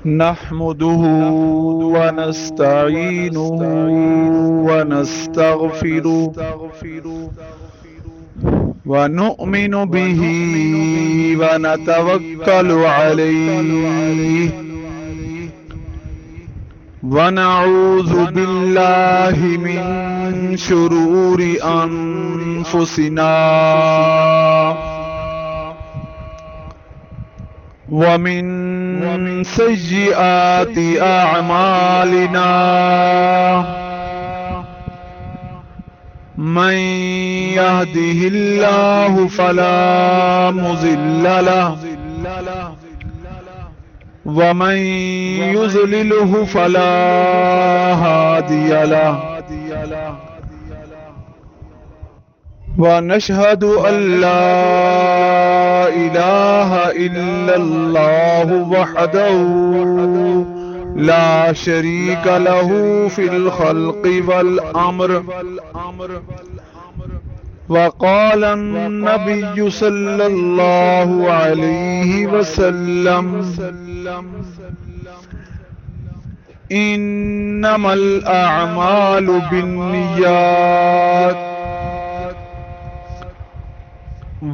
نحمده ونستعينه ونستغفره ونؤمن به ونتوكل عليه ونعوذ بالله من شرور أنفسنا ومن سيئات أعمالنا من يهده الله فلا مضل له ومن يضلله فلا هادي له ونشهد أن لا إله إلا الله وحده لا شريك له في الخلق والأمر وقال النبي صلى الله عليه وسلم إنما الأعمال بالنيات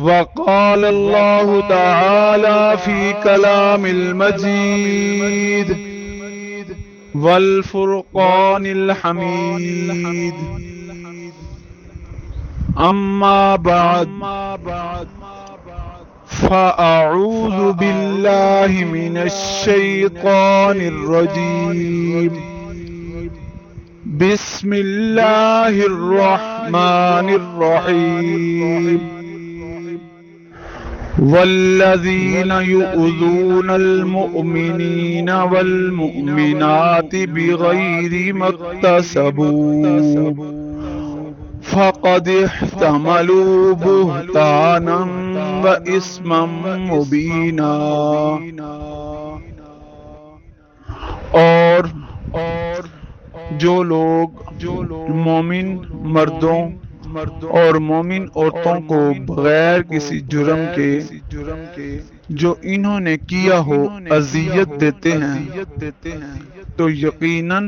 وقال الله تعالى في كلام المجيد والفرقان الحميد أما بعد فأعوذ بالله من الشيطان الرجيم بسم الله الرحمن الرحيم والذين يؤذون المؤمنين والمؤمنات بغير ما اكتسبوا فقد احتملوا بهتانا وإثما مبينا اور جو لوگ مومن مردوں اور مومن عورتوں کو بغیر کسی جرم کے جو انہوں نے کیا ہو اذیت دیتے ہیں تو یقیناً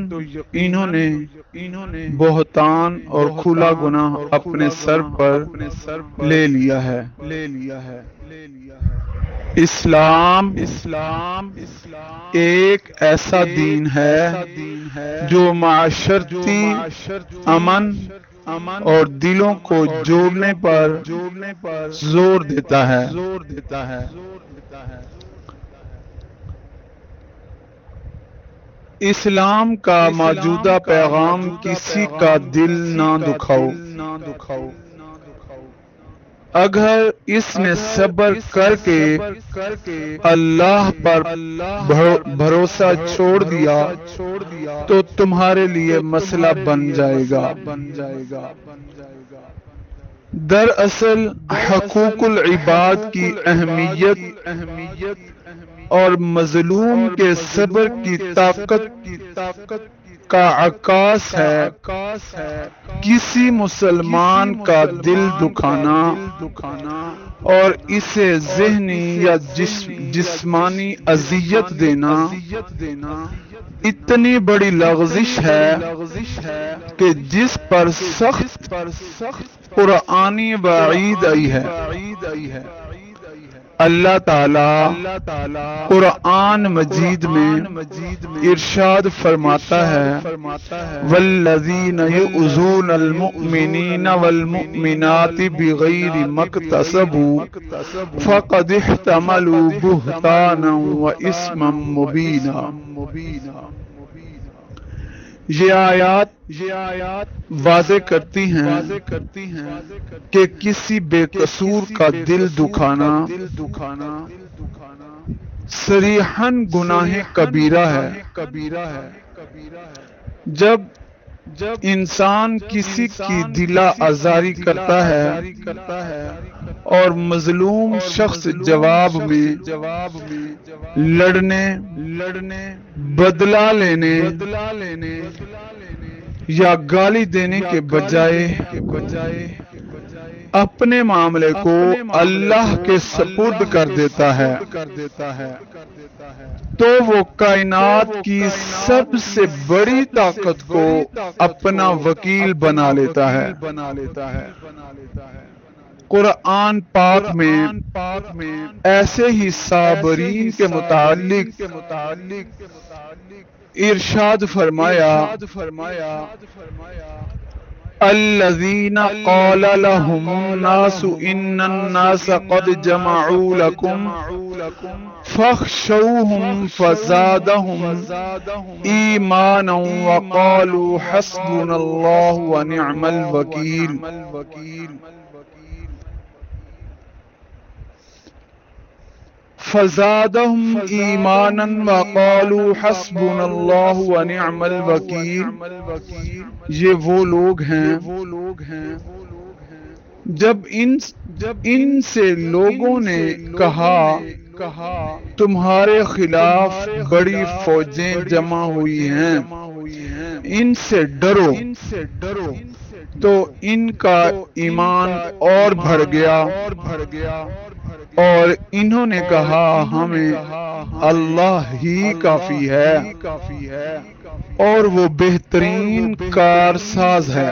انہوں نے بہتان اور کھلا گناہ اپنے سر پر لے لیا ہے۔ اسلام ایک ایسا دین ہے جو معاشرتی امن اور دلوں کو جوڑنے پر زور دیتا ہے۔ اسلام کا موجودہ پیغام کسی کا دل نہ دکھاؤ۔ اگر اس نے صبر کر کے اللہ پر بھروسہ چھوڑ دیا تو تمہارے لیے مسئلہ بن جائے گا۔ دراصل حقوق العباد کی اہمیت اور مظلوم کے صبر کی طاقت کا عکاس ہے کسی مسلمان کا دل دکھانا اور اسے ذہنی یا جسمانی اذیت دینا اتنی بڑی لغزش ہے کہ جس پر سخت قرآنی وعید آئی ہے۔ اللہ تعالی قرآن مجید میں ارشاد فرماتا ہے والذین یؤذون المؤمنین والمؤمنات بغیر ما اکتسبوا فقد احتملوا بہتانا واثما مبینا۔ یہ آیات واضح کرتی ہیں کہ کسی بے قصور کا دل دکھانا صریحاً گناہ کبیرہ ہے۔ جب انسان کسی کی دلا آزاری کرتا ہے اور مظلوم شخص جواب میں لڑنے بدلہ لینے یا گالی دینے کے بجائے اپنے معاملے کو اللہ کے سپرد کر دیتا ہے تو وہ کائنات کی سب سے بڑی طاقت کو اپنا وکیل بنا لیتا ہے۔ قرآن پاک میں ایسے ہی صابرین کے متعلق ارشاد فرمایا الذین قال لهم الناس ان الناس قد جمعوا لكم فاخشوهم فزادهم ایمانا وقالوا حسبنا اللہ ونعم الوکیل۔ فزادهم ایمانا وقالوا حسبنا اللہ ونعم الوکیل۔ یہ وہ لوگ ہیں جب ان سے لوگوں نے کہا تمہارے خلاف بڑی فوجیں جمع ہوئی ہیں، ان سے ڈرو، تو ان کا ایمان اور بڑھ گیا اور انہوں نے کہا ہمیں اللہ ہی کافی ہے اور وہ بہترین کارساز ہے۔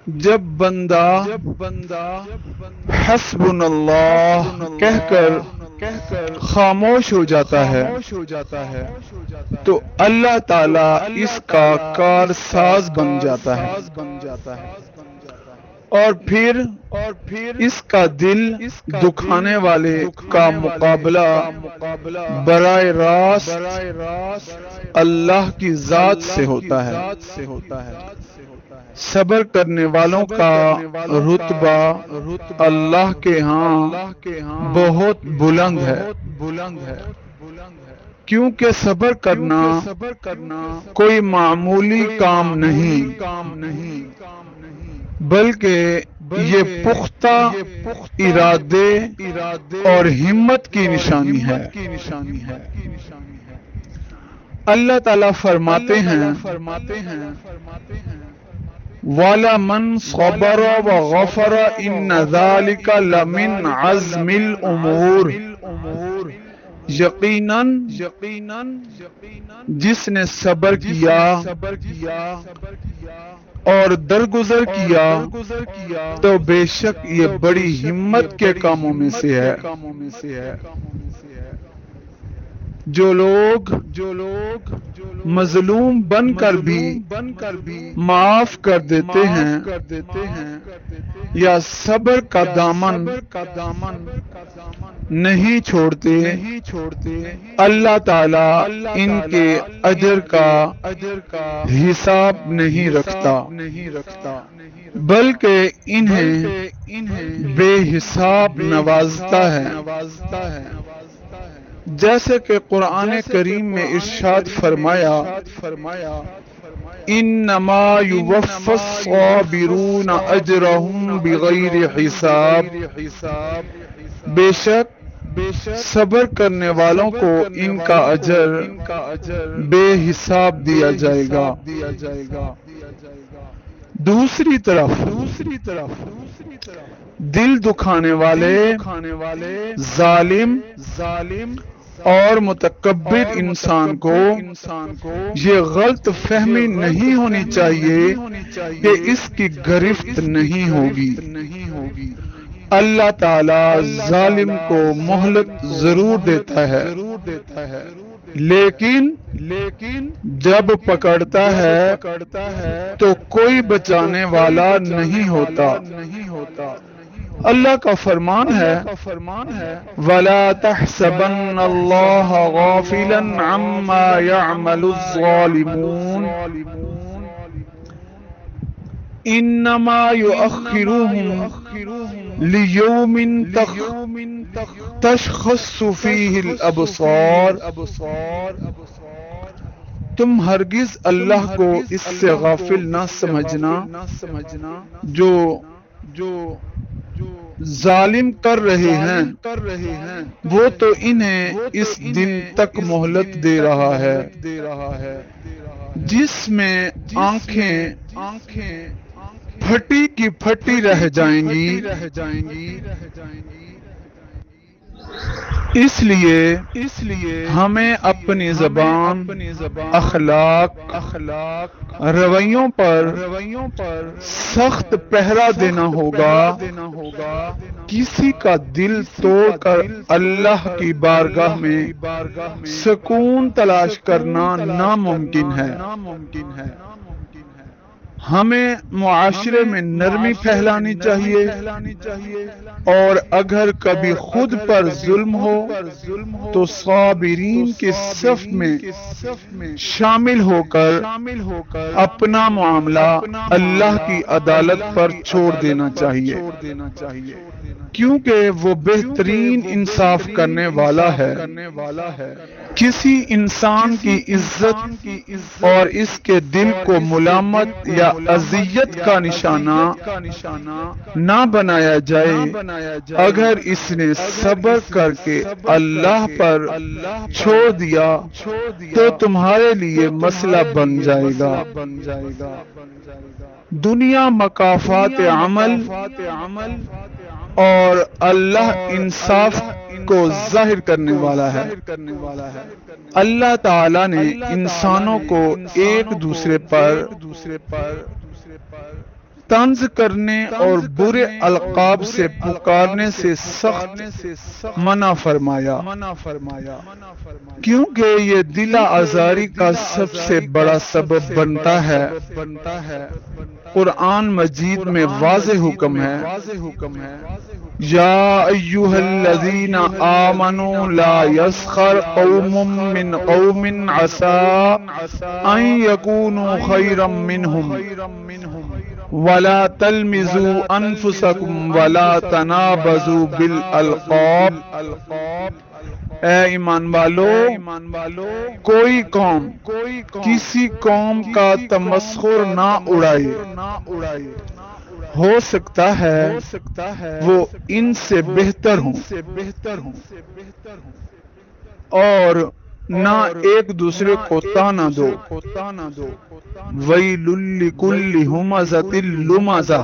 جب بندہ حسبنا اللہ کہہ کر خاموش ہو جاتا ہے تو اللہ تعالی اس کا کارساز بن جاتا ہے اور پھر اس کا دل دکھانے والے کا مقابلہ براہ راست اللہ کی ذات سے ہوتا ہے۔ صبر کرنے والوں کا رتبہ اللہ کے ہاں بہت بلند ہے، کیونکہ صبر کرنا کوئی معمولی کام نہیں بلکہ یہ پختہ ارادے اور ہمت کی نشانی ہے۔ اللہ تعالیٰ فرماتے ہیں وَلَمَنْ صَبَرَ وَغَفَرَ إِنَّ ذَلِكَ لَمِنْ عَزْمِ الْأُمُورِ۔ یقیناً جس نے صبر کیا اور درگزر کیا تو بے شک یہ بڑی ہمت کے کاموں میں سے ہے۔ جو لوگ مظلوم بن کر بھی معاف کر دیتے ہیں یا صبر کا دامن نہیں چھوڑتے، اللہ تعالی ان کے اجر کا حساب نہیں رکھتا بلکہ انہیں بے حساب نوازتا ہے۔ جیسے کہ قرآن کریم میں ارشاد فرمایا انما یوفی الصابرون اجرهم بغیر حساب، بے شک صبر کرنے والوں کو ان کا اجر بے حساب دیا جائے گا۔ دوسری طرف دل دکھانے والے ظالم اور متکبر انسان کو یہ غلط فہمی نہیں ہونی چاہیے کہ اس کی گرفت نہیں ہوگی۔ اللہ تعالی ظالم کو مہلت ضرور دیتا ہے لیکن جب پکڑتا ہے تو کوئی بچانے والا نہیں ہوتا۔ اللہ کا فرمان ہے وَلَا تَحْسَبَنَّ اللَّهَ غَافِلًا عَمَّا يَعْمَلُ الظَّالِمُونَ إِنَّمَا يُؤَخِّرُهُمْ لِيَوْمٍ تَشْخَصُّ فِيهِ الْأَبْصَارُ۔ تم ہرگز اللہ کو اس سے غافل نہ سمجھنا جو ظالم کر رہے ہیں وہ تو انہیں اس دن تک مہلت دے رہا ہے جس میں آنکھیں پھٹی کی پھٹی رہ جائیں گی۔ اس لیے ہمیں اپنی زبان، اخلاق، رویوں پر سخت پہرا دینا ہوگا۔ کسی کا دل توڑ کر اللہ کی بارگاہ میں سکون تلاش کرنا ناممکن ہے۔ ہمیں معاشرے میں نرمی پھیلانی چاہیے، اور اگر کبھی خود پر ظلم ہو تو صابرین کے صف میں شامل ہو کر اپنا معاملہ اللہ کی عدالت پر چھوڑ دینا چاہیے، کیونکہ وہ بہترین انصاف کرنے والا ہے۔ کسی انسان کی عزت اور اس کے دل کو ملامت یا اذیت کا نشانہ نہ بنایا جائے۔ اگر اس نے صبر کر کے اللہ پر چھوڑ دیا تو تمہارے لیے مسئلہ بن جائے گا۔ دنیا مکافات عمل اور اللہ انصاف کو ظاہر کرنے والا ہے۔ اللہ تعالی نے انسانوں کو ایک دوسرے پر طنز کرنے اور برے القاب سے پکارنے سے سخت منع فرمایا، کیونکہ یہ دل آزاری کا سب سے بڑا سبب بنتا ہے۔ قرآن مجید میں واضح حکم ہے، یا ایھا الذین آمنوا لا یسخر قوم من قوم عسى ان یکونوا خیرا منہم ولا تلمزوا انفسکم ولا تنابزوا بالالقاب۔ اے ایمان والو، کوئی قوم کسی قوم کا تمسخر نہ اڑائے، ہو سکتا ہے وہ ان سے بہتر ہوں، اور نہ ایک دوسرے کو طعنہ دو۔ ویل لکل ہمزۃ لمزہ،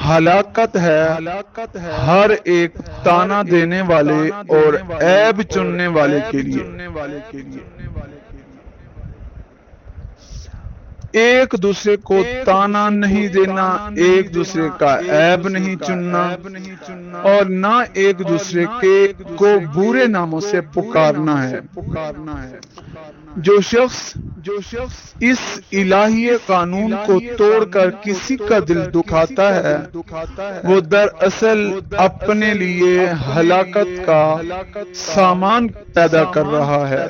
ہلاکت ہے ہر ایک طعنہ دینے والے اور عیب چننے والے کے لیے۔ ایک دوسرے کو طعنہ نہیں دینا، ایک دوسرے کا عیب نہیں چننا، اور نہ ایک دوسرے کو برے ناموں سے پکارنا ہے۔ جو شخص اس الہی قانون کو توڑ کر کسی کا دل دکھاتا ہے، وہ دراصل اپنے لیے ہلاکت کا سامان پیدا کر رہا ہے۔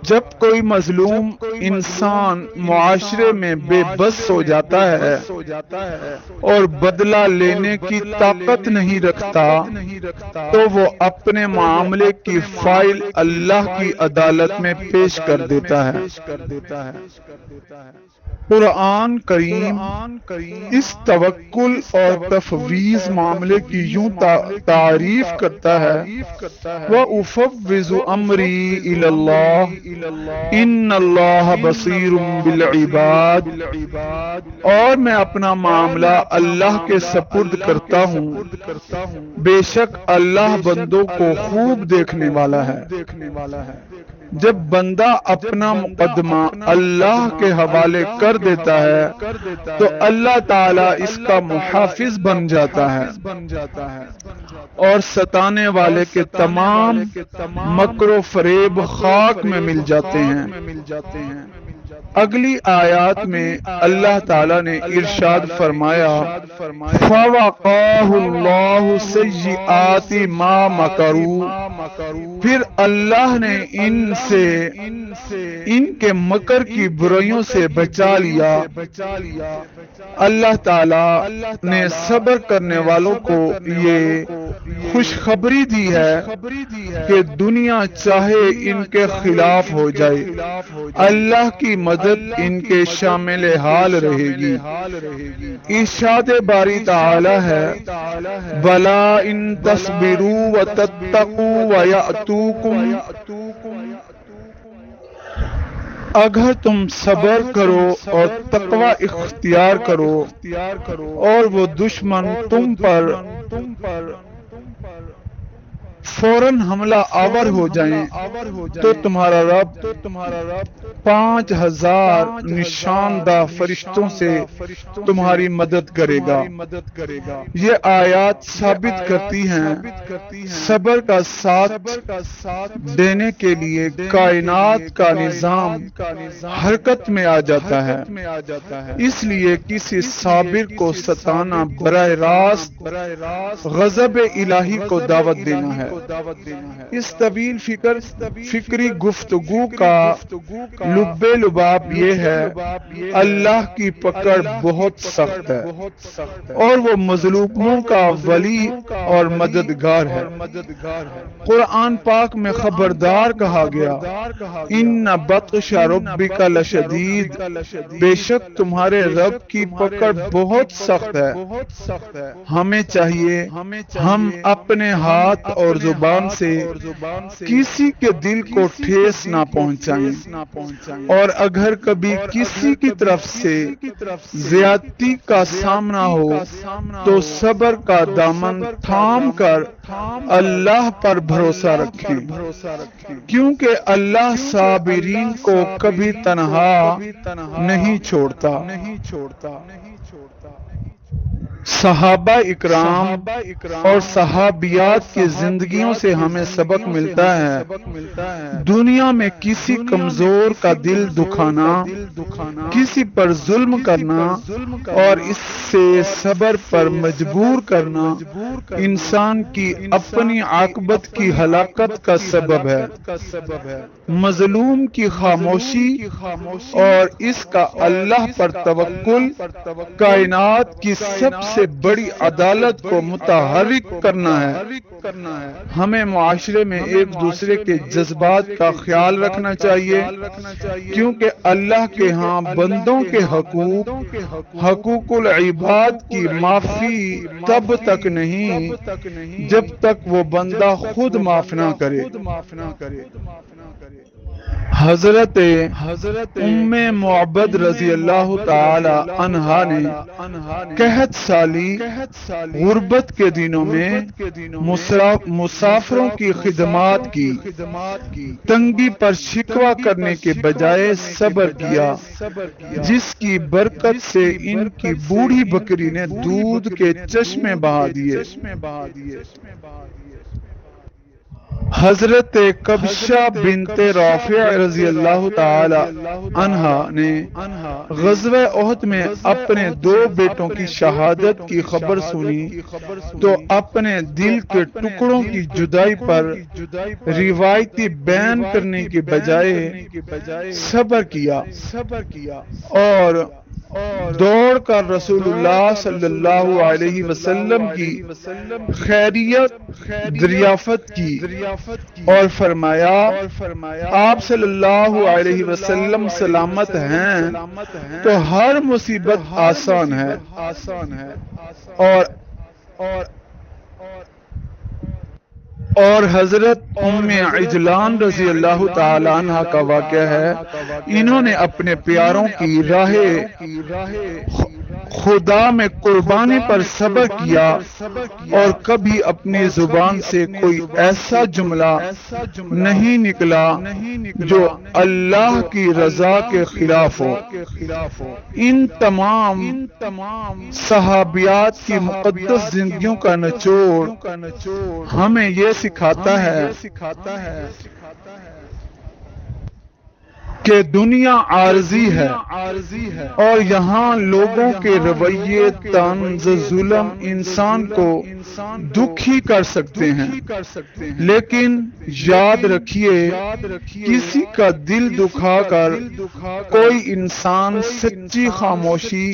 جب کوئی مظلوم انسان معاشرے میں بے بس ہو جاتا ہے اور بدلہ لینے کی طاقت نہیں رکھتا، تو وہ اپنے معاملے کی فائل اللہ کی عدالت میں پیش کر دیتا ہے۔ قرآن کریم اس توکل اور تفویض معاملے کی یوں تعریف کرتا ہے، وَأُفَوِّضُ أَمْرِي إِلَى اللَّهِ إِنَّ اللَّهَ بَصِيرٌ بِالْعِبَادِ، اور میں اپنا معاملہ اللہ کے سپرد کرتا ہوں، بے شک اللہ بندوں کو خوب دیکھنے والا ہے۔ جب بندہ اپنا مقدمہ اللہ کے حوالے کر دیتا ہے تو اللہ تعالی اس کا محافظ بن جاتا ہے، اور ستانے والے کے تمام مکر و فریب خاک میں مل جاتے ہیں۔ اگلی آیات میں اللہ تعالیٰ نے ارشاد فرمایا، فَوَقَاهُ اللَّهُ سَيِّئَاتِ مَا مَكَرُوا، پھر اللہ نے ان کے مکر کی برائیوں سے بچا لیا۔ اللہ تعالیٰ نے صبر کرنے والوں کو یہ خوشخبری دی ہے کہ دنیا چاہے ان کے خلاف ہو جائے، اللہ کی مدد ان کے شامل حال رہے گی۔ ارشاد باری تعالی ہے، بلا ان تصبروا وتتقوا ویأتوکم اگر تم صبر کرو اور تقوی اختیار کرو اور وہ دشمن تم پر فوراً حملہ آور ہو جائیں تو تمہارا رب 5000 نشاندہ فرشتوں سے تمہاری مدد کرے گا۔ یہ آیات ثابت کرتی ہیں صبر کا ساتھ دینے کے لیے کائنات کا نظام حرکت میں آ جاتا ہے، اس لیے کسی صابر کو ستانا براہ راست غضب الہی کو دعوت دینا ہے۔ اس طویل فکری گفتگو کا لب لباب یہ ہے اللہ کی پکڑ بہت سخت ہے اور وہ مظلوموں کا ولی اور مددگار ہے۔ قرآن پاک میں خبردار کہا گیا ان بطش ربک لشدید، بے شک تمہارے رب کی پکڑ بہت سخت ہے۔ ہمیں چاہیے ہم اپنے ہاتھ اور زبان سے کسی کے دل کو ٹھیس نہ پہنچائیں، اور اگر کبھی کسی کی طرف سے زیادتی کا سامنا ہو تو صبر کا دامن تھام کر اللہ پر بھروسہ رکھیں، کیونکہ اللہ صابرین کو کبھی تنہا نہیں چھوڑتا۔ صحابہ اکرام اور صحابیات کی زندگیوں سے ہمیں سبق ملتا ہے دنیا میں کسی کمزور کا دل دکھانا، کسی پر ظلم کرنا اور اس سے صبر پر مجبور کرنا انسان کی اپنی عاقبت کی ہلاکت کا سبب ہے۔ مظلوم کی خاموشی اور اس کا اللہ پر توکل کائنات کی سب سے بڑی عدالت کو متحرک کرنا ہے۔ ہمیں معاشرے میں ایک دوسرے کے جذبات کا خیال رکھنا چاہیے، کیونکہ اللہ کے ہاں بندوں کے حقوق العباد کی معافی تب تک نہیں جب تک وہ بندہ خود معاف نہ کرے۔ حضرت ام معبد رضی اللہ تعالی عنہا نے قحط سالی غربت کے دنوں میں مسافروں کی خدمات کی، تنگی پر شکوہ کرنے کے بجائے صبر کیا، جس کی برکت سے ان کی بوڑھی بکری نے دودھ کے چشمے بہا دیے۔ حضرت کبشہ بنت رافع رضی اللہ تعالی عنہا نے غزوہ احد میں اپنے 2 بیٹوں کی شہادت کی خبر سنی تو اپنے دل کے ٹکڑوں کی جدائی پر روایتی بیان کرنے کے بجائے صبر کیا اور دوڑ کر رسول اللہ صلی اللہ علیہ وسلم کی خیریت دریافت کی اور فرمایا آپ صلی اللہ علیہ وسلم سلامت ہیں تو ہر مصیبت آسان ہے۔ اور حضرت ام عجلان رضی اللہ تعالی عنہ کا واقعہ ہے، انہوں نے اپنے پیاروں کی راہ خدا میں قربانی پر صبر کیا اور کبھی اپنی زبان سے کوئی ایسا جملہ نہیں نکلا جو اللہ کی رضا کے خلاف ہو۔ ان تمام صحابیات کی مقدس زندگیوں کا نچوڑ ہمیں یہ سکھاتا ہے کہ دنیا عارضی ہے اور یہاں لوگوں کے رویے طنز ظلم انسان کو دکھی کر سکتے ہیں، لیکن یاد رکھیے کسی کا دل دکھا کر کوئی انسان سچی خاموشی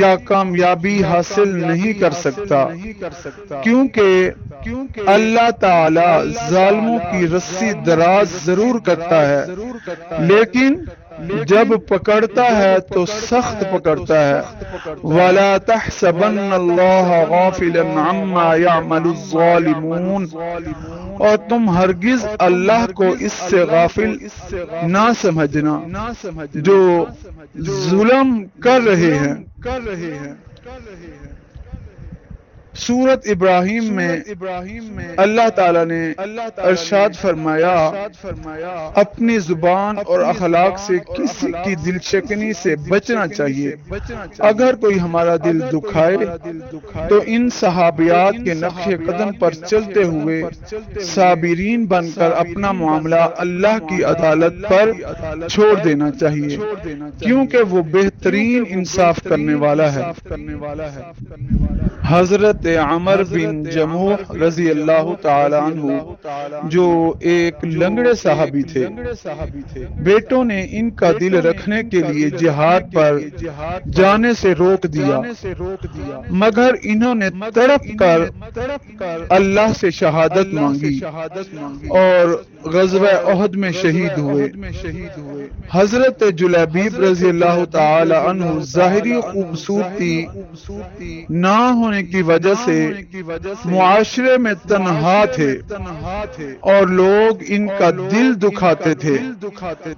یا کامیابی حاصل نہیں کر سکتا، کیونکہ اللہ تعالی ظالموں کی رسی دراز ضرور کرتا ہے لیکن جب پکڑتا ہے تو سخت پکڑتا ہے۔ وَلَا تَحْسَبَنَّ اللَّهَ غَافِلًا عَمَّا يَعْمَلُ الظَّالِمُونَ اور تم ہرگز اللہ کو اس سے غافل نہ سمجھنا جو ظلم کر رہے ہیں۔ سورت ابراہیم میں اللہ تعالیٰ نے ارشاد فرمایا، اپنی زبان اور اخلاق سے کسی کی دل شکنی سے بچنا چاہیے۔ اگر کوئی ہمارا دل دکھائے تو ان صحابیات کے نقش قدم پر چلتے ہوئے صابرین بن کر اپنا معاملہ اللہ کی عدالت پر چھوڑ دینا چاہیے، کیونکہ وہ بہترین انصاف کرنے والا ہے۔ حضرت عمر بن جموح رضی اللہ تعالی عنہ جو ایک لنگڑے صحابی تھے، بیٹوں نے ان کا دل رکھنے کے لیے جہاد پر جانے سے روک دیا، مگر انہوں نے تڑپ کر اللہ سے شہادت مانگی اور غزوہ احد میں شہید ہوئے۔ حضرت جلیبیب رضی اللہ تعالی عنہ ظاہری خوبصورتی نہ ہونے کی وجہ سے معاشرے میں تنہا تھے اور لوگ ان کا دل دکھاتے تھے،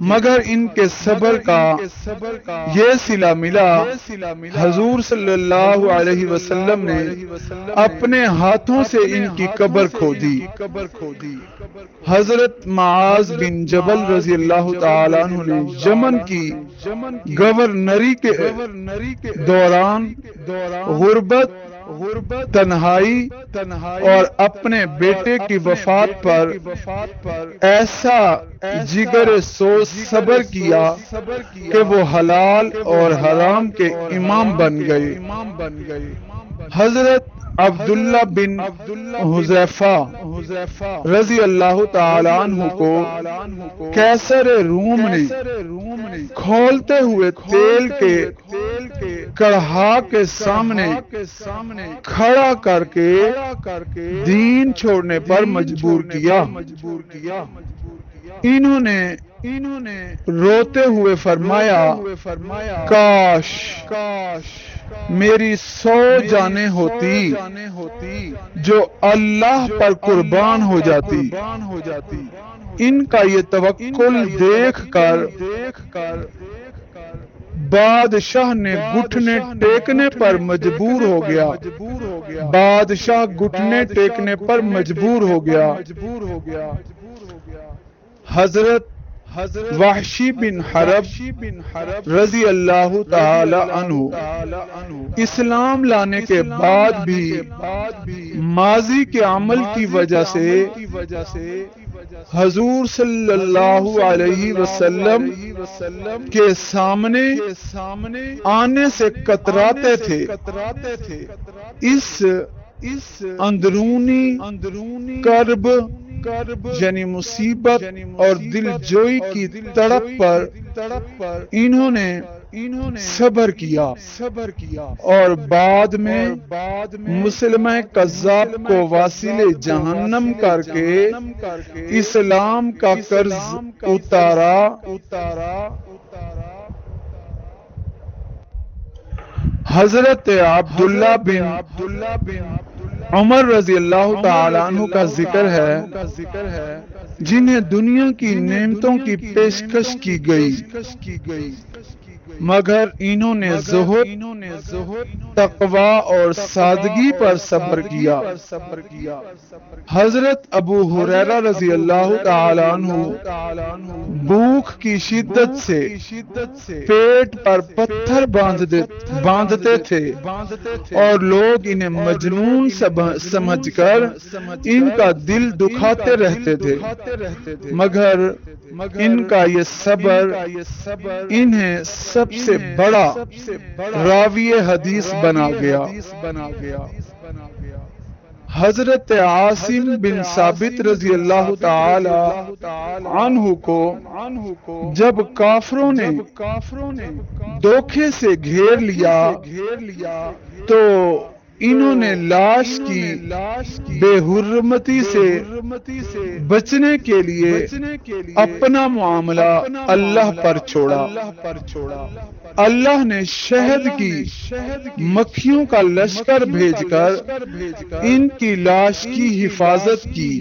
مگر ان کے صبر کا یہ صلہ ملا۔ حضور صلی اللہ علیہ وسلم نے اپنے ہاتھوں سے ان کی قبر کھودی۔ حضرت معاذ بن جبل رضی اللہ تعالیٰ عنہ نے یمن کی گورنری کے دوران غربت، تنہائی اور اپنے بیٹے کی وفات پر ایسا جگر سوز صبر کیا کہ وہ حلال اور حرام کے امام بن گئے۔ حضرت عبداللہ بن حذیفہ رضی اللہ تعالی عنہ کو قیصر روم نے کھولتے ہوئے تیل کے کڑھا کے سامنے کھڑا کر کے دین چھوڑنے پر مجبور کیا۔ انہوں نے روتے ہوئے فرمایا، کاش میری 100 جانیں ہوتی جو اللہ پر قربان ہو جاتی۔ ان کا یہ توکل دیکھ کر بادشاہ نے گھٹنے ٹیکنے پر مجبور ہو گیا۔ بادشاہ گھٹنے ٹیکنے پر مجبور ہو گیا۔ حضرت وحشی بن حرب رضی اللہ تعالی عنہ اسلام لانے کے بعد بھی ماضی کے عمل کی وجہ سے حضور صلی اللہ علیہ وسلم کے سامنے آنے سے کتراتے تھے۔ اس اندرونی کرب یعنی مصیبت اور دل جوئی کی تڑپ پر انہوں نے صبر کیا اور بعد میں مسلمہ کذاب کو واصل جہنم کر کے اسلام کا قرض اتارا۔ حضرت عبداللہ بن عمر رضی اللہ تعالیٰ عنہ کا ذکر ہے جنہیں دنیا کی نعمتوں کی پیشکش کی گئی، مگر انہوں نے زہد، تقوی اور سادگی پر صبر کیا۔ حضرت ابو ہریرہ رضی اللہ تعالی عنہ بھوک کی شدت سے پیٹ پر پتھر باندھتے تھے اور لوگ انہیں مجنون سمجھ کر ان کا دل دکھاتے رہتے تھے، مگر ان کا یہ صبر انہیں سب سے بڑا راوی حدیث بنا گیا۔ حضرت عاصم بن ثابت رضی اللہ تعالی عنہ کو جب کافروں نے دھوکے سے گھیر لیا تو انہوں نے لاش کی بے حرمتی سے بچنے کے لیے اپنا معاملہ اللہ پر چھوڑا۔ اللہ نے شہد کی مکھیوں کا لشکر بھیج کر ان کی لاش کی حفاظت کی۔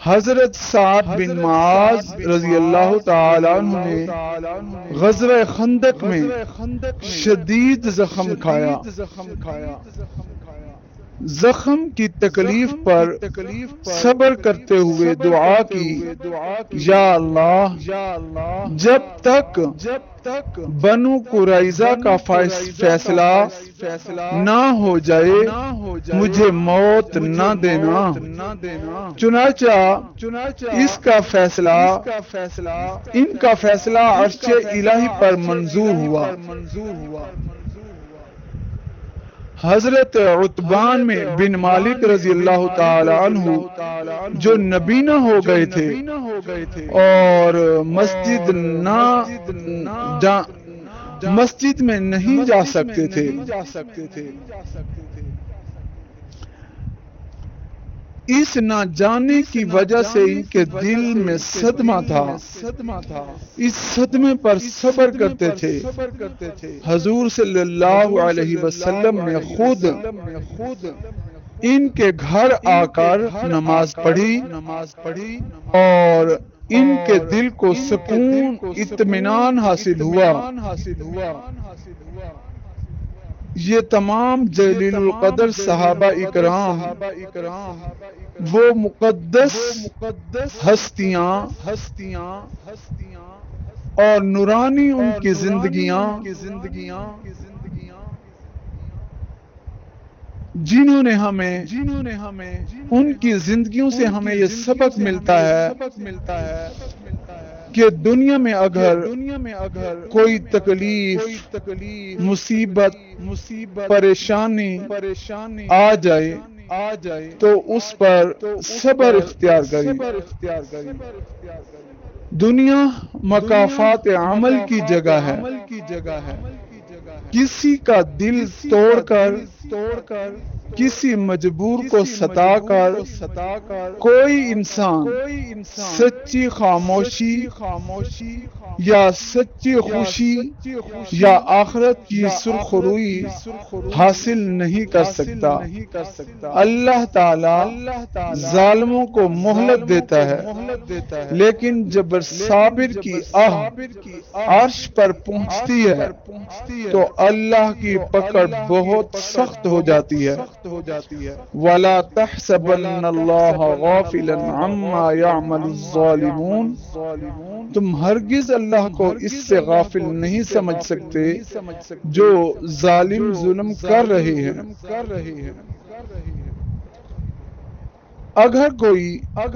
حضرت سعد بن معاذ رضی اللہ تعالیٰ عنہ نے غزوہ خندق میں شدید زخم کھایا۔ زخم کی تکلیف پر صبر کرتے ہوئے دعا کی، یا اللہ جب تک بنو قریظہ کا فیصلہ نہ ہو جائے مجھے موت نہ دینا۔ چنانچہ ان کا فیصلہ عرش الہی پر منظور ہوا۔ حضرت عتبان میں بن مالک رضی اللہ تعالی عنہ جو نبینا ہو گئے تھے اور مسجد میں نہیں جا سکتے تھے، اس نہ جانے کی وجہ سے ان کے دل میں صدمہ تھا، اس صدمے پر صبر کرتے تھے۔ حضور صلی اللہ علیہ وسلم نے خود ان کے گھر آ کر نماز پڑھی اور ان کے دل کو سکون اطمینان حاصل ہوا۔ یہ تمام جلیل القدر صحابہ اکرام وہ مقدس ہستیاں اور نورانی ان کی زندگیاں جنہوں نے ہمیں ان کی زندگیوں سے ہمیں یہ سبق ملتا ہے کہ دنیا میں اگر کوئی تکلیف مصیبت پریشانی آ جائے تو اس پر صبر اختیار کریں۔ دنیا مکافات عمل کی جگہ ہے۔ کسی کا دل توڑ کر کسی مجبور کو ستا کر کوئی انسان سچی خاموشی یا سچی خوشی یا آخرت کی سرخروئی حاصل نہیں کر سکتا۔ اللہ تعالی ظالموں کو مہلت دیتا ہے، لیکن جب صابر کی آہ عرش پر پہنچتی ہے تو اللہ کی پکڑ بہت سخت ہو جاتی ہے۔ وَلَا تَحْسَبَنَّ اللَّهَ غَافِلًا عَمَّا يَعْمَلُ الظَّالِمُونَ، تم ہرگز اللہ کو اس سے غافل نہیں سمجھ سکتے جو ظالم ظلم کر رہے ہیں۔ اگر کوئی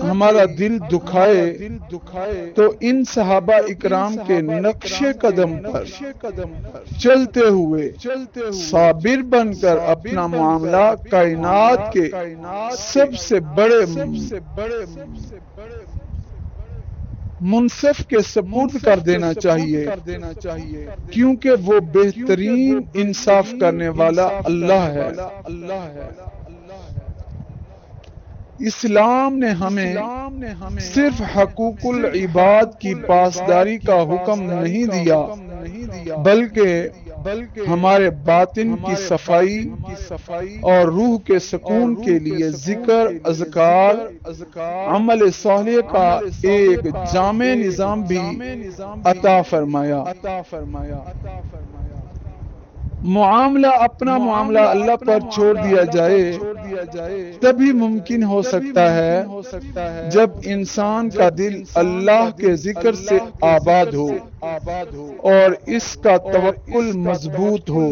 ہمارا دل دکھائے تو ان صحابہ اکرام کے نقش قدم پر چلتے ہوئے صابر بن کر اپنا معاملہ کائنات کے سب سے بڑے منصف کے سپرد کر دینا چاہیے، کیونکہ وہ بہترین انصاف کرنے والا اللہ ہے۔ اسلام نے ہمیں صرف حقوق العباد کی پاسداری کا حکم نہیں دیا، بلکہ ہمارے باطن کی صفائی اور روح کے سکون کے لیے ذکر، اذکار، عمل صالح کا ایک جامع نظام بھی عطا فرمایا۔ اپنا معاملہ اللہ پر چھوڑ دیا جائے تبھی ممکن ہو سکتا ہے جب انسان کا دل اللہ کے ذکر سے آباد ہو اور اس کا توکل مضبوط ہو۔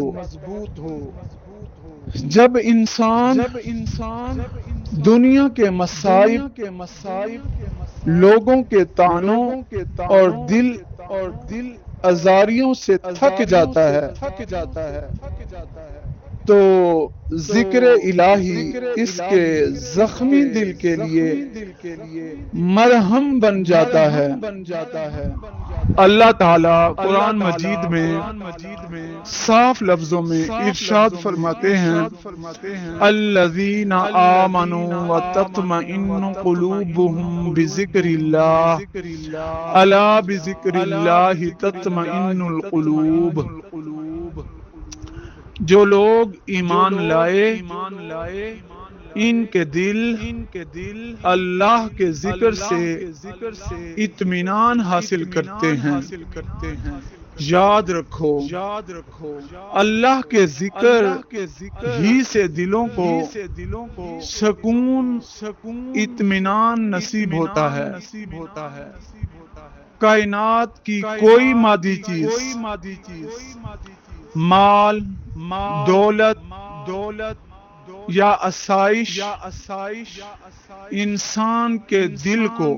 جب انسان دنیا کے مصائب، لوگوں کے طعنوں اور دل ازاریوں سے تھک جاتا ہے تو ذکر الہی اس کے زخمی دل کے لیے مرہم بن جاتا ہے۔ اللہ تعالیٰ قرآن مجید میں صاف لفظوں میں ارشاد فرماتے ہیں الذین آمنوا وتطمئن قلوبهم بذکر اللہ الا بذکر اللہ تطمئن القلوب۔ جو لوگ ایمان لائے ان کے دل اللہ کے ذکر سے اطمینان حاصل کرتے ہیں۔ یاد رکھو اللہ کے ذکر ہی سے دلوں کو سکون اطمینان نصیب ہوتا ہے۔ کائنات کی کوئی مادی چیز، مال، دولت یا آسائش انسان کے دل کو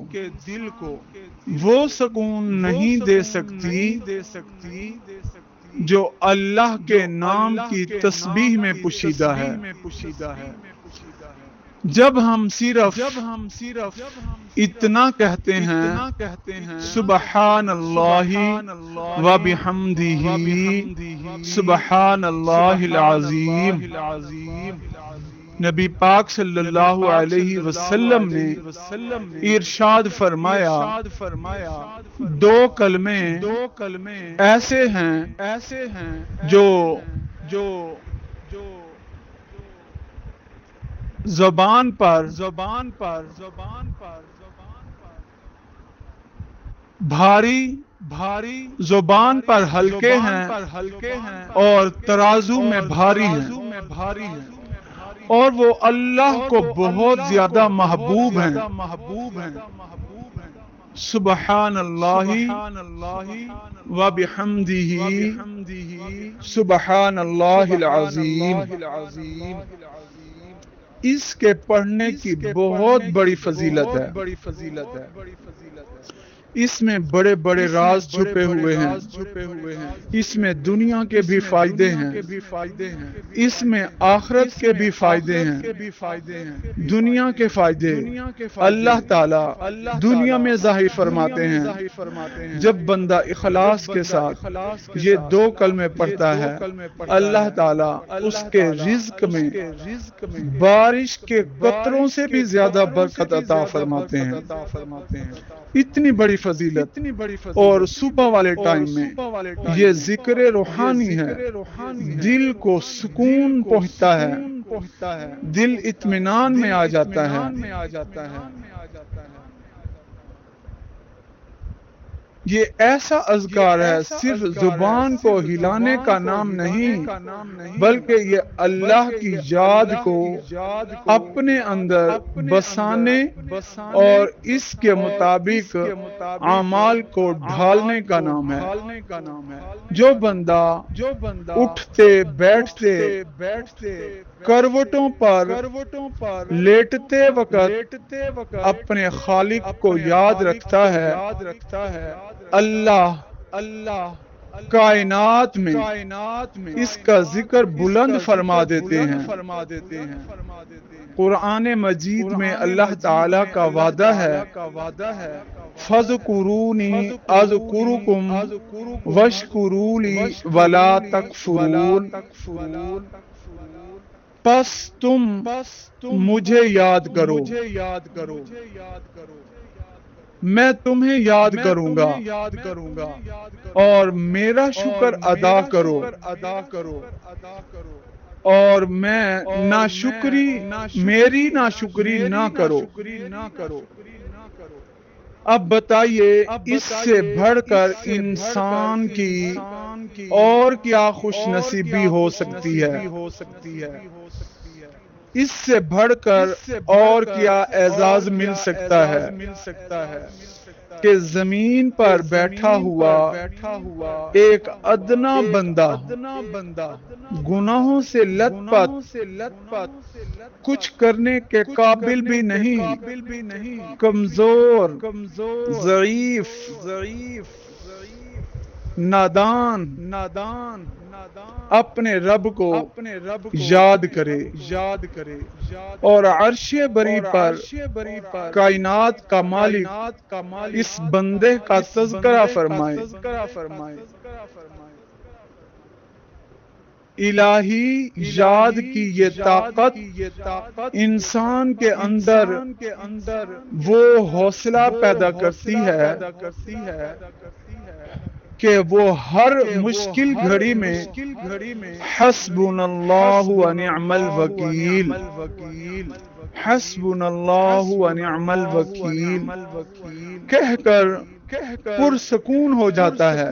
وہ سکون نہیں دے سکتی جو اللہ کے نام کی تسبیح میں پوشیدہ ہے۔ جب ہم صرف اتنا کہتے ہیں سبحان اللہ و بحمدہ سبحان اللہ العظیم، نبی پاک صلی اللہ علیہ وسلم نے ارشاد فرمایا دو کلمے ایسے ہیں جو زبان پر بھاری زبان پر ہلکے ہیں اور ترازو میں بھاری ہیں، اور وہ اللہ کو بہت زیادہ محبوب ہیں۔ سبحان اللہ و بحمدہ سبحان اللہ العظیم۔ اس کے پڑھنے کی بہت بڑی فضیلت ہے۔ اس میں بڑے بڑے راز چھپے ہوئے ہیں، اس میں دنیا کے بھی فائدے ہیں، اس میں آخرت کے بھی فائدے ہیں۔ دنیا کے فائدے اللہ تعالیٰ دنیا میں ظاہر فرماتے ہیں۔ جب بندہ اخلاص کے ساتھ یہ دو کلمے پڑھتا ہے اللہ تعالیٰ اس کے رزق میں بارش کے قطروں سے بھی زیادہ برکت عطا فرماتے ہیں۔ اتنی بڑی فضیلت، اور صبح والے ٹائم میں یہ ذکر روحانی ہے، دل کو سکون پہنچتا ہے، دل اطمینان میں آ جاتا ہے۔ یہ ایسا اذکار ہے، صرف زبان کو ہلانے کا نام نہیں، بلکہ یہ اللہ کی یاد کو اپنے اندر بسانے اور اس کے مطابق اعمال کو ڈھالنے کا نام ہے۔ جو بندہ اٹھتے بیٹھتے کروٹوں پر لیٹتے وقت اپنے خالق کو یاد رکھتا ہے، اللہ کائنات میں اس کا ذکر بلند فرما دیتے ہیں۔ قرآن مجید میں اللہ تعالیٰ کا وعدہ ہے فَاذْكُرُونِي أَذْكُرُكُمْ وَاشْكُرُوا لِي وَلَا تَكْفُرُونَ۔ پس تم مجھے یاد کرو، میں تمہیں یاد کروں گا، اور میرا شکر ادا کرو، اور میری ناشکری نہ کرو۔ اب بتائیے اس سے بڑھ کر انسان کی اور کیا خوش نصیبی ہو سکتی ہے؟ اس سے بڑھ کر اور کیا اعزاز مل سکتا ہے کہ زمین پر بیٹھا ہوا ایک ادنا بندہ گناہوں سے لت پت، کچھ کرنے کے قابل بھی نہیں، کمزور، ضعیف، نادان، اپنے رب کو یاد کرے اور عرش بری پر کائنات کا مالک اس بندے کا تذکرہ فرمائے۔ الہی یاد کی یہ طاقت انسان کے اندر وہ حوصلہ پیدا کرتی ہے کہ وہ ہر مشکل گھڑی میں حسبنا اللہ ونعم الوکیل، حسبنا اللہ ونعم الوکیل کہہ کر پرسکون ہو جاتا ہے۔